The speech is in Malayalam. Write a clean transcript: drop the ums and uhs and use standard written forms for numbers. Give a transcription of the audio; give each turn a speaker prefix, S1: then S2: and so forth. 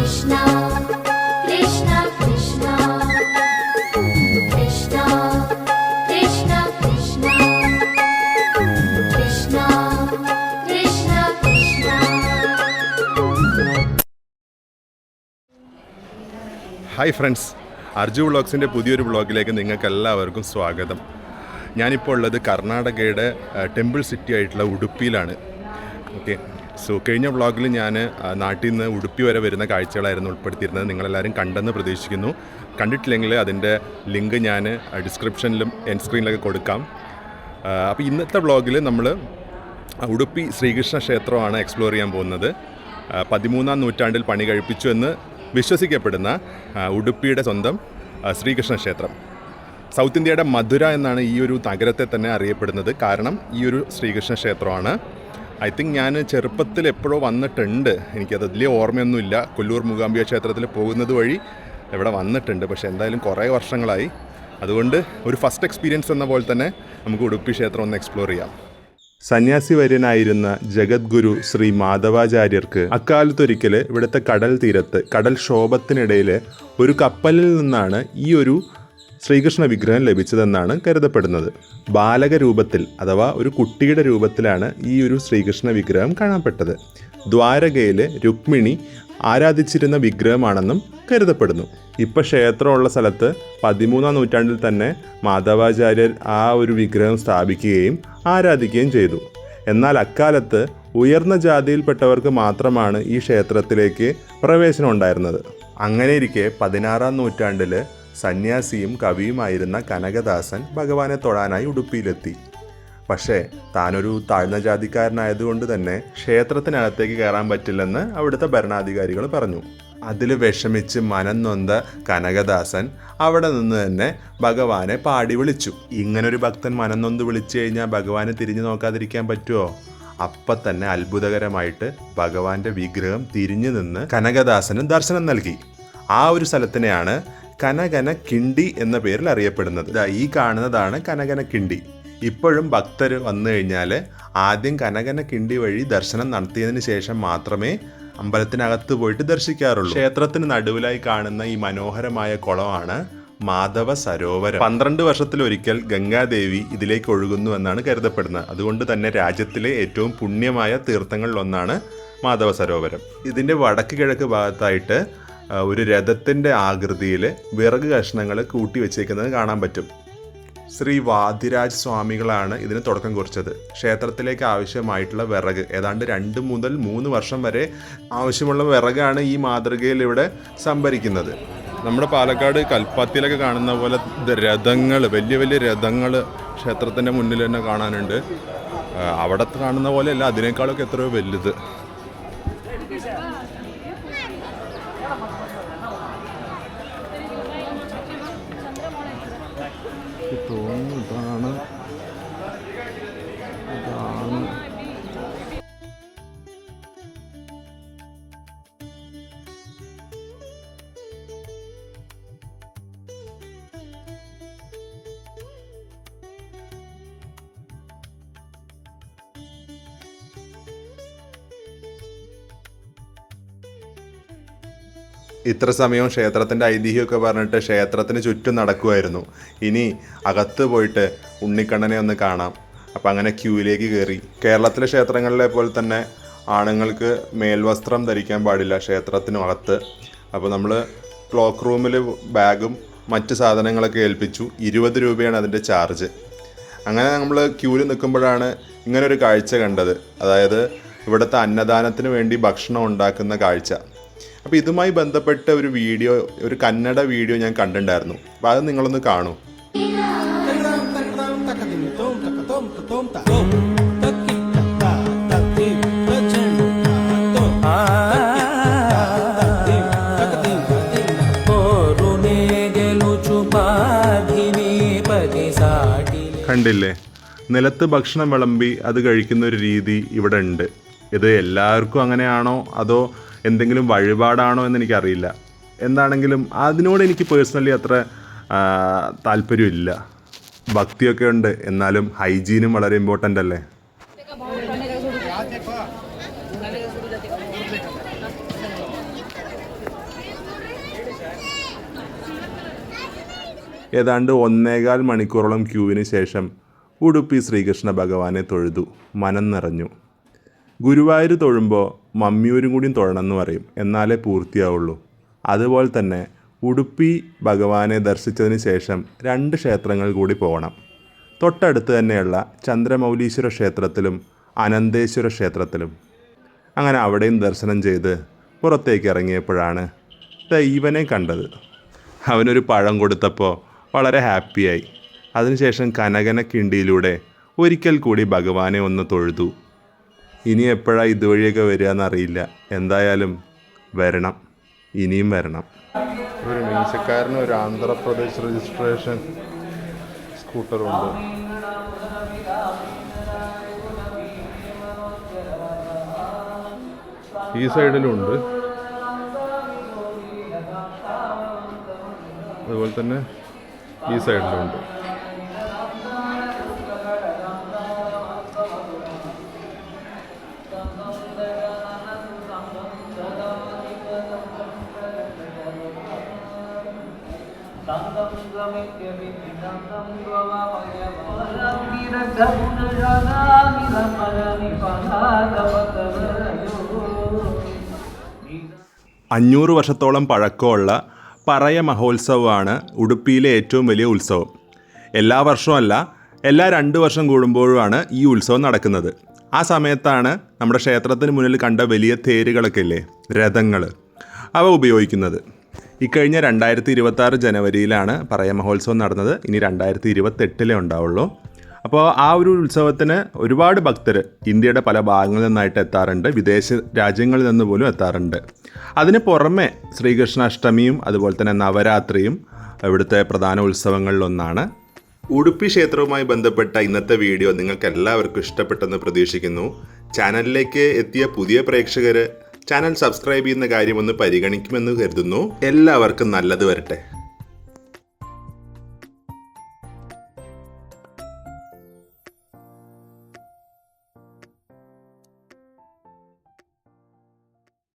S1: Krishna Krishna Krishna Krishna Krishna Krishna Krishna Krishna Krishna.
S2: Hi friends, Arju വ്ളോഗ്സിൻ്റെ പുതിയൊരു വ്ളോഗിലേക്ക് നിങ്ങൾക്ക് എല്ലാവർക്കും സ്വാഗതം. ഞാനിപ്പോൾ ഉള്ളത് കർണാടകയുടെ ടെമ്പിൾ സിറ്റി ആയിട്ടുള്ള ഉടുപ്പിയിലാണ്. ഓക്കെ, സോ കഴിഞ്ഞ വ്ളോഗിൽ ഞാൻ നാട്ടിൽ നിന്ന് ഉടുപ്പി വരെ വരുന്ന കാഴ്ചകളായിരുന്നു ഉൾപ്പെടുത്തിയിരുന്നത്. നിങ്ങളെല്ലാവരും കണ്ടെന്ന് പ്രതീക്ഷിക്കുന്നു. കണ്ടിട്ടില്ലെങ്കിൽ അതിൻ്റെ ലിങ്ക് ഞാൻ ഡിസ്ക്രിപ്ഷനിലും എൻഡ് സ്ക്രീനിലൊക്കെ കൊടുക്കാം. അപ്പോൾ ഇന്നത്തെ വ്ളോഗിൽ നമ്മൾ ഉടുപ്പി ശ്രീകൃഷ്ണ ക്ഷേത്രമാണ് എക്സ്പ്ലോർ ചെയ്യാൻ പോകുന്നത്. 13-ാം നൂറ്റാണ്ടിൽ പണി കഴിപ്പിച്ചു എന്ന് വിശ്വസിക്കപ്പെടുന്ന ഉടുപ്പിയുടെ സ്വന്തം ശ്രീകൃഷ്ണ ക്ഷേത്രം. സൗത്ത് ഇന്ത്യയുടെ മധുര എന്നാണ് ഈ ഒരു നഗരത്തെ തന്നെ അറിയപ്പെടുന്നത്. കാരണം ഈ ഒരു ശ്രീകൃഷ്ണ ക്ഷേത്രമാണ്. ഐ തിങ്ക് ഞാൻ ചെറുപ്പത്തിൽ എപ്പോഴോ വന്നിട്ടുണ്ട്, എനിക്കത് വലിയ ഓർമ്മയൊന്നുമില്ല. കൊല്ലൂർ മൂകാംബിക ക്ഷേത്രത്തിൽ പോകുന്നത് വഴി ഇവിടെ വന്നിട്ടുണ്ട്, പക്ഷേ എന്തായാലും കുറേ വർഷങ്ങളായി. അതുകൊണ്ട് ഒരു ഫസ്റ്റ് എക്സ്പീരിയൻസ് എന്ന പോലെ തന്നെ നമുക്ക് ഉടുപ്പി ക്ഷേത്രം ഒന്ന് എക്സ്പ്ലോർ ചെയ്യാം. സന്യാസി വര്യനായിരുന്ന ജഗദ്ഗുരു ശ്രീ മാധവാചാര്യർക്ക് അക്കാലത്തൊരിക്കൽ ഇവിടുത്തെ കടൽ തീരത്ത് കടൽക്ഷോഭത്തിനിടയിൽ ഒരു കപ്പലിൽ നിന്നാണ് ഈ ഒരു ശ്രീകൃഷ്ണ വിഗ്രഹം ലഭിച്ചതെന്നാണ് കരുതപ്പെടുന്നത്. ബാലക രൂപത്തിൽ അഥവാ ഒരു കുട്ടിയുടെ രൂപത്തിലാണ് ഈ ഒരു ശ്രീകൃഷ്ണ വിഗ്രഹം കാണപ്പെട്ടത്. ദ്വാരകയിൽ രുക്മിണി ആരാധിച്ചിരുന്ന വിഗ്രഹമാണെന്നും കരുതപ്പെടുന്നു. ഇപ്പോൾ ക്ഷേത്രമുള്ള സ്ഥലത്ത് 13-ാം നൂറ്റാണ്ടിൽ തന്നെ മാധവാചാര്യർ ആ ഒരു വിഗ്രഹം സ്ഥാപിക്കുകയും ആരാധിക്കുകയും ചെയ്തു. എന്നാൽ അക്കാലത്ത് ഉയർന്ന ജാതിയിൽപ്പെട്ടവർക്ക് മാത്രമാണ് ഈ ക്ഷേത്രത്തിലേക്ക് പ്രവേശനം ഉണ്ടായിരുന്നത്. അങ്ങനെയിരിക്കെ 16-ാം നൂറ്റാണ്ടിൽ സന്യാസിയും കവിയുമായിരുന്ന കനകദാസൻ ഭഗവാനെ തൊഴാനായി ഉടുപ്പിയിലെത്തി. പക്ഷേ താനൊരു താഴ്ന്ന ജാതിക്കാരനായതുകൊണ്ട് തന്നെ ക്ഷേത്രത്തിനകത്തേക്ക് കയറാൻ പറ്റില്ലെന്ന് അവിടുത്തെ ഭരണാധികാരികൾ പറഞ്ഞു. അതിൽ വിഷമിച്ച് മനം നൊന്ത കനകദാസൻ അവിടെ നിന്ന് തന്നെ ഭഗവാനെ പാടി വിളിച്ചു. ഇങ്ങനൊരു ഭക്തൻ മനം നൊന്ത് വിളിച്ചു കഴിഞ്ഞാൽ ഭഗവാനെ തിരിഞ്ഞു നോക്കാതിരിക്കാൻ പറ്റുമോ? അപ്പം തന്നെ അത്ഭുതകരമായിട്ട് ഭഗവാന്റെ വിഗ്രഹം തിരിഞ്ഞു നിന്ന് കനകദാസന് ദർശനം നൽകി. ആ ഒരു സ്ഥലത്തിനെയാണ് കനകന കിണ്ടി എന്ന പേരിൽ അറിയപ്പെടുന്നത്. ഈ കാണുന്നതാണ് കനകന കിണ്ടി. ഇപ്പോഴും ഭക്തർ വന്നു കഴിഞ്ഞാൽ ആദ്യം കനകന കിണ്ടി വഴി ദർശനം നടത്തിയതിന് ശേഷം മാത്രമേ അമ്പലത്തിനകത്ത് പോയിട്ട് ദർശിക്കാറുള്ളൂ. ക്ഷേത്രത്തിന് നടുവിലായി കാണുന്ന ഈ മനോഹരമായ കുളമാണ് മാധവ സരോവരം. 12 വർഷത്തിലൊരിക്കൽ ഗംഗാദേവി ഇതിലേക്ക് ഒഴുകുന്നു എന്നാണ് കരുതപ്പെടുന്നത്. അതുകൊണ്ട് തന്നെ രാജ്യത്തിലെ ഏറ്റവും പുണ്യമായ തീർത്ഥങ്ങളിലൊന്നാണ് മാധവ സരോവരം. ഇതിൻ്റെ വടക്ക് കിഴക്ക് ഭാഗത്തായിട്ട് ഒരു രഥത്തിൻ്റെ ആകൃതിയിൽ വിറക് കഷ്ണങ്ങൾ കൂട്ടി വെച്ചേക്കുന്നത് കാണാൻ പറ്റും. ശ്രീ വാദിരാജ് സ്വാമികളാണ് ഇതിന് തുടക്കം കുറിച്ചത്. ക്ഷേത്രത്തിലേക്ക് ആവശ്യമായിട്ടുള്ള വിറക് ഏതാണ്ട് 2 മുതൽ 3 വർഷം വരെ ആവശ്യമുള്ള വിറകാണ് ഈ മാതൃകയിൽ ഇവിടെ സംഭരിക്കുന്നത്. നമ്മുടെ പാലക്കാട് കൽപ്പാത്തിയിലൊക്കെ കാണുന്ന പോലെ രഥങ്ങൾ, വലിയ വലിയ രഥങ്ങൾ ക്ഷേത്രത്തിൻ്റെ മുന്നിൽ തന്നെ കാണാനുണ്ട്. അവിടെ കാണുന്ന പോലെയല്ല, അതിനേക്കാളൊക്കെ എത്രയോ വലുത്. ഇത്ര സമയം ക്ഷേത്രത്തിൻ്റെ ഐതിഹ്യമൊക്കെ പറഞ്ഞിട്ട് ക്ഷേത്രത്തിന് ചുറ്റും നടക്കുമായിരുന്നു. ഇനി അകത്ത് പോയിട്ട് ഉണ്ണിക്കണ്ണനെ ഒന്ന് കാണാം. അപ്പം അങ്ങനെ ക്യൂവിലേക്ക് കയറി. കേരളത്തിലെ ക്ഷേത്രങ്ങളിലെ പോലെ തന്നെ ആണുങ്ങൾക്ക് മേൽവസ്ത്രം ധരിക്കാൻ പാടില്ല ക്ഷേത്രത്തിനകത്ത്. അപ്പോൾ നമ്മൾ ക്ലോക്ക് റൂമിൽ ബാഗും മറ്റ് സാധനങ്ങളൊക്കെ ഏൽപ്പിച്ചു. 20 രൂപയാണ് അതിൻ്റെ ചാർജ്. അങ്ങനെ നമ്മൾ ക്യൂവിൽ നിൽക്കുമ്പോഴാണ് ഇങ്ങനൊരു കാഴ്ച കണ്ടത്. അതായത് ഇവിടുത്തെ അന്നദാനത്തിന് വേണ്ടി ഭക്ഷണം ഉണ്ടാക്കുന്ന കാഴ്ച. അപ്പോൾ ഇതുമായി ബന്ധപ്പെട്ട ഒരു വീഡിയോ, ഒരു കന്നഡ വീഡിയോ ഞാൻ കണ്ടിട്ടുണ്ടായിരുന്നു. അപ്പോൾ അത് നിങ്ങളൊന്ന് കാണൂ. കണ്ടില്ലേ, നിലത്ത് ഭക്ഷണം വിളമ്പി അത് കഴിക്കുന്ന ഒരു രീതി ഇവിടെ ഉണ്ട്. ഇത് എല്ലാവർക്കും അങ്ങനെയാണോ അതോ എന്തെങ്കിലും വഴിപാടാണോ എന്ന് എനിക്കറിയില്ല. എന്താണെങ്കിലും അതിനോട് എനിക്ക് പേഴ്സണലി അത്ര താല്പര്യമില്ല. ഭക്തിയൊക്കെ ഉണ്ട്, എന്നാലും ഹൈജീനും വളരെ ഇമ്പോർട്ടൻ്റ് അല്ലേ. ഏതാണ്ട് 1.25 മണിക്കൂറോളം ക്യൂവിന് ശേഷം ഉടുപ്പി ശ്രീകൃഷ്ണ ഭഗവാനെ തൊഴുതു. മനം നിറഞ്ഞു. ഗുരുവായൂർ തൊഴുമ്പോൾ മമ്മിയൂരും കൂടിയും തൊഴണമെന്ന് പറയും, എന്നാലേ പൂർത്തിയാവുള്ളൂ. അതുപോലെ തന്നെ ഉടുപ്പി ഭഗവാനെ ദർശിച്ചതിന് ശേഷം 2 ക്ഷേത്രങ്ങൾ കൂടി പോകണം. തൊട്ടടുത്ത് തന്നെയുള്ള ചന്ദ്രമൗലീശ്വര ക്ഷേത്രത്തിലും അനന്തേശ്വര ക്ഷേത്രത്തിലും. അങ്ങനെ അവിടെയും ദർശനം ചെയ്ത് പുറത്തേക്ക് ഇറങ്ങിയപ്പോഴാണ് ഇവനെ കണ്ടത്. അവനൊരു പഴം കൊടുത്തപ്പോൾ വളരെ ഹാപ്പിയായി. അതിനുശേഷം കനകനക്കിണ്ടിയിലൂടെ ഒരിക്കൽ കൂടി ഭഗവാനെ ഒന്ന് തൊഴുതു. ഇനി എപ്പോഴാണ് ഇതുവഴിയൊക്കെ വരിക എന്നറിയില്ല. എന്തായാലും വരണം, ഇനിയും വരണം. ഒരു മീശക്കാരന് ഒരു ആന്ധ്രാപ്രദേശ് രജിസ്ട്രേഷൻ സ്കൂട്ടറുണ്ട്. ഈ സൈഡിലുണ്ട്, അതുപോലെ തന്നെ ഈ സൈഡിലുണ്ട്. അഞ്ഞൂറ് വർഷത്തോളം പഴക്കമുള്ള പറയ മഹോത്സവമാണ് ഉടുപ്പിയിലെ ഏറ്റവും വലിയ ഉത്സവം. എല്ലാ വർഷവും അല്ല, എല്ലാ 2 വർഷം കൂടുമ്പോഴുമാണ് ഈ ഉത്സവം നടക്കുന്നത്. ആ സമയത്താണ് നമ്മുടെ ക്ഷേത്രത്തിന് മുന്നിൽ കണ്ട വലിയ തേരുകളൊക്കെ ഇല്ലേ, രഥങ്ങൾ, അവ ഉപയോഗിക്കുന്നത്. ഇക്കഴിഞ്ഞ 2026 ജനുവരിയിലാണ് പറയ മഹോത്സവം നടന്നത്. ഇനി 2028 ഉണ്ടാവുള്ളൂ. അപ്പോൾ ആ ഒരു ഉത്സവത്തിന് ഒരുപാട് ഭക്തർ ഇന്ത്യയുടെ പല ഭാഗങ്ങളിൽ നിന്നായിട്ട് എത്താറുണ്ട്, വിദേശ രാജ്യങ്ങളിൽ നിന്ന് പോലും എത്താറുണ്ട്. അതിന് പുറമെ ശ്രീകൃഷ്ണാഷ്ടമിയും അതുപോലെ തന്നെ നവരാത്രിയും ഇവിടുത്തെ പ്രധാന ഉത്സവങ്ങളിലൊന്നാണ്. ഉടുപ്പി ക്ഷേത്രവുമായി ബന്ധപ്പെട്ട ഇന്നത്തെ വീഡിയോ നിങ്ങൾക്ക് എല്ലാവർക്കും ഇഷ്ടപ്പെട്ടെന്ന് പ്രതീക്ഷിക്കുന്നു. ചാനലിലേക്ക് എത്തിയ പുതിയ പ്രേക്ഷകർ ചാനൽ സബ്സ്ക്രൈബ് ചെയ്യുന്ന കാര്യം ഒന്ന് പരിഗണിക്കുമെന്ന് കരുതുന്നു. എല്ലാവർക്കും നല്ലത് വരട്ടെ.